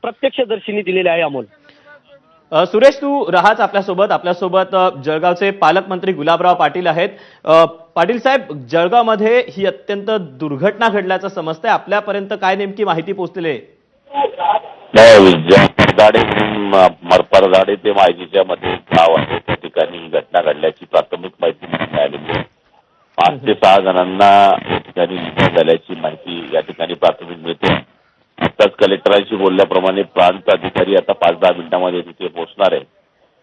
प्रत्यक्षदर्शींनी दिलेले आहे. अमोल, सुरेश, तू राहाच आपल्यासोबत जळगावचे पालकमंत्री गुलाबराव पाटील आहेत. पाटील साहेब, जळगावमध्ये ही अत्यंत दुर्घटना घडल्याचं समजतंय. आपल्यापर्यंत काय नेमकी माहिती पोहोचलेली आहे? मरपरदाडे ते मायजीच्या मध्ये गाव आहे, त्या ठिकाणी ही घटना घडल्याची प्राथमिक माहिती मिळालेली आहे. 5 ते 6 जणांना या ठिकाणी इजा झाल्याची माहिती या ठिकाणी प्राथमिक मिळते. आताच कलेक्टरांशी बोलल्याप्रमाणे प्रांत अधिकारी आता 5-10 मिनिटांमध्ये तिथे पोहोचणार आहे.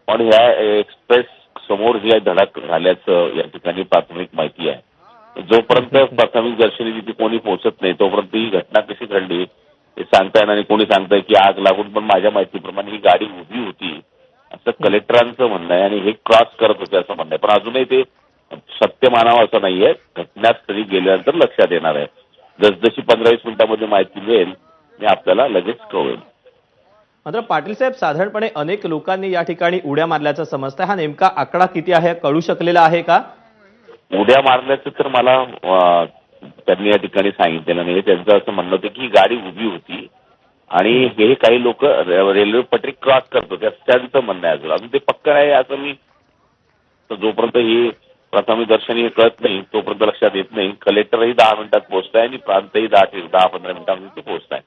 पण ह्या एक्सप्रेस समोर जी धडक झाल्याचं या ठिकाणी प्राथमिक माहिती आहे. जोपर्यंत प्राथमिक दर्शनी तिथे कोणी पोहोचत नाही तोपर्यंत ही घटना कशी घडली हे सांगता येणार नाही. कोणी सांगताय की आग लागून, पण माझ्या माहितीप्रमाणे ही गाडी उभी होती असं कलेक्टरांचं म्हणणं आहे आणि हे क्रॉस करत होते असं म्हणणं आहे. पण अजूनही ते सत्य मानावं असं नाहीये. घटनास्थळी गेल्यानंतर लक्षात येणार आहे. जसजशी 15-20 मिनिटांमध्ये माहिती मिळेल मी आपल्याला लगेच कळवेल. मात्र पाटील साहेब, साधारणपणे अनेक लोकांनी या ठिकाणी उड्या मारल्याचं समजतंय. हा नेमका आकडा किती आहे कळू शकलेला आहे का? उड्या मारल्याचं तर मला त्यांनी या ठिकाणी सांगितलेलं नाही. त्यांचं असं म्हणणं होतं की गाडी उभी होती आणि हे काही लोक रेल्वे पटरी क्रॉस करत होते असं त्यांचं म्हणणं आहे. अजून ते पक्क आहे असं मी, जोपर्यंत ही प्राथमिक दर्शनी कळत नाही तोपर्यंत लक्षात येत नाही. कलेक्टरही 10 मिनिटात पोहोचताय आणि प्रांतही 10-15 मिनिटांमध्ये पोहोचताय.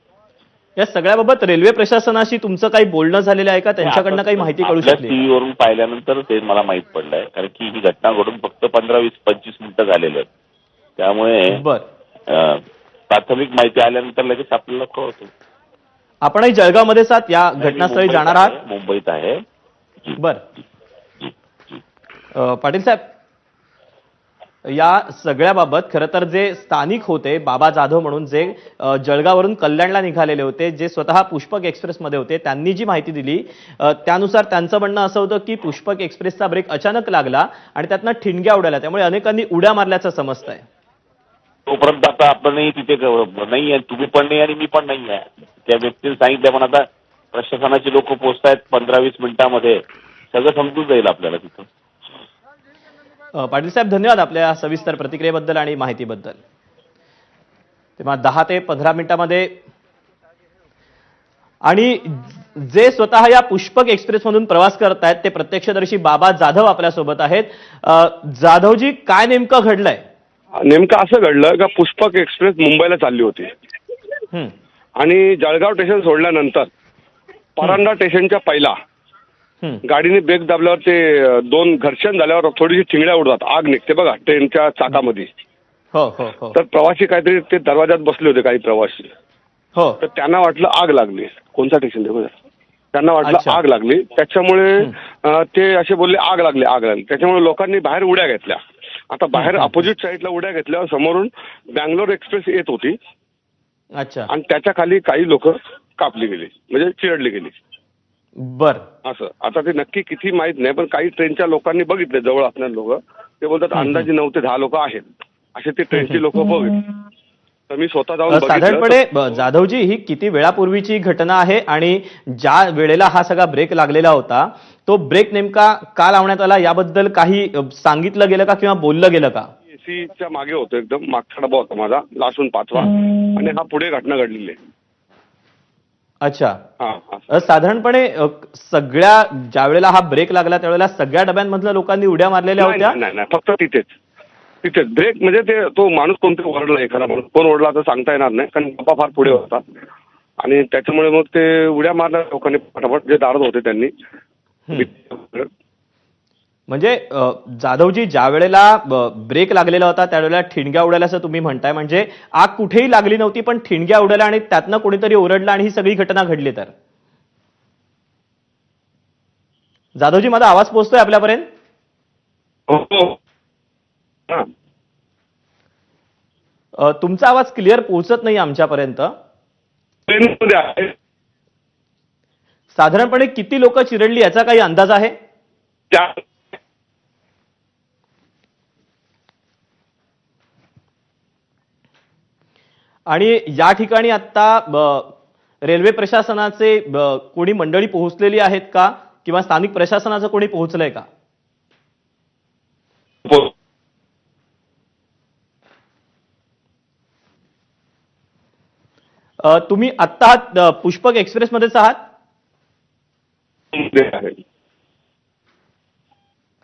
या सगळ्याबाबत रेल्वे प्रशासनाशी तुमचं काही बोलणं झालेलं आहे का? त्यांच्याकडनं काही माहिती कळू शकली? टीव्हीवरून पाहिल्यानंतर ते मला माहित पडलंय, कारण की ही घटना घडून फक्त 15-20-25 मिनिटं झालेले आहेत. त्यामुळे प्राथमिक माहिती आल्यानंतर लगेच आपल्याला कळवतो. आपणही जळगावमध्येच आहात, या घटनास्थळी जाणार आहात? मुंबईत आहे. बर, पाटील साहेब, या सगळ्याबाबत खरं तर जे स्थानिक होते, बाबा जाधव म्हणून, जे जळगाववरून कल्याणला निघालेले होते, जे स्वतः पुष्पक एक्सप्रेसमध्ये होते, त्यांनी जी माहिती दिली त्यानुसार त्यांचं म्हणणं असं होतं की पुष्पक एक्सप्रेसचा ब्रेक अचानक लागला आणि त्यातनं ठिणग्या उडाल्या, त्यामुळे अनेकांनी उड्या मारल्याचं समजतंय. तोपर्यंत आता आपणही तिथे नाही आहे, तुम्ही पण नाही आणि मी पण नाही आहे. त्या व्यक्तीने सांगितलं, पण आता प्रशासनाची लोक पोहोचतायत 15-20 मिनिटांमध्ये, सगळं समजून जाईल आपल्याला तिथं. पाटील साहेब, धन्यवाद आपल्या सविस्तर प्रतिक्रियेबद्दल आणि माहितीबद्दल. तेव्हा 10 ते 15 मिनिटांमध्ये, आणि जे स्वतः या पुष्पक एक्सप्रेसमधून प्रवास करतायत ते प्रत्यक्षदर्शी बाबा जाधव आपल्यासोबत आहेत. जाधवजी, काय नेमकं घडलंय? नेमकं असं घडलं का पुष्पक एक्सप्रेस मुंबईला चालली होती आणि जळगाव स्टेशन सोडल्यानंतर परांडा स्टेशनच्या पहिला गाडीने ब्रेक दाबल्यावर ते 2 घर्षण झाल्यावर थोडीशी ठिंगड्या उडतात, आग निघते बघा ट्रेनच्या चाकामध्ये. तर प्रवासी काहीतरी ते दरवाजात बसले होते काही प्रवासी. तर त्यांना वाटलं आग लागली. कोणता स्टेशन त्यांना वाटलं आग लागली, त्याच्यामुळे ते असे बोलले आग लागली. त्याच्यामुळे लोकांनी बाहेर उड्या घेतल्या. आता बाहेर अपोजिट साईडला उड्या घेतल्यावर समोरून बँगलोर एक्सप्रेस येत होती. अच्छा. आणि त्याच्या खाली काही लोक कापली गेली, म्हणजे चिरडली गेली. बर, असं आता ते नक्की किती माहित नाही, पण काही ट्रेनच्या लोकांनी बघितले, जवळ असणारे लोक ते बोलतात अंदाजे 9 ते 10 लोक आहेत असे ते ट्रेनची लोक बघितले. तर मी स्वतः जाऊन साधारणपणे जाधवजी, ही किती वेळापूर्वीची घटना आहे आणि ज्या वेळेला हा सगळा ब्रेक लागलेला होता तो ब्रेक नेमका का लावण्यात आला याबद्दल काही सांगितलं गेलं का किंवा बोललं गेलं का? एसीच्या मागे होतो, एकदम मागचा डबा होता माझा, लासून 5वा, आणि हा पुढे घटना घडलेली आहे. अच्छा. साधारणपणे सगळ्या ज्या वेळेला हा ब्रेक लागला त्यावेळेला सगळ्या डब्यांमधल्या लोकांनी उड्या मारलेल्या होत्या? नाही, फक्त तिथेच ब्रेक, म्हणजे ते तो माणूस कोणतरी ओरडला, एखादा माणूस कोण ओरडला तर सांगता येणार नाही, कारण डबा फार पुढे होता आणि त्याच्यामुळे मग ते उड्या मारल्या लोकांनी फटाफट, जे दारद होते त्यांनी. म्हणजे जाधवजी, ज्या वेळेला ब्रेक लागलेला होता त्यावेळेला ठिणग्या उडाल्या असं तुम्ही म्हणताय, म्हणजे आग कुठेही लागली नव्हती पण ठिणग्या उडाल्या आणि त्यातनं कोणीतरी ओरडलं आणि ही सगळी घटना घडली. तर जाधवजी, माझा आवाज पोहोचतोय आपल्यापर्यंत? तुमचा आवाज क्लिअर पोहोचत नाही आमच्यापर्यंत. साधारणपणे किती लोक चिरडली याचा काही अंदाज आहे? आणि या ठिकाणी आता रेल्वे प्रशासनाचे कोणी मंडळी पोहोचलेली आहेत का किंवा स्थानिक प्रशासनाचं कोणी पोहोचलंय का? तुम्ही आत्ता आहात पुष्पक एक्सप्रेसमध्येच आहात? आहे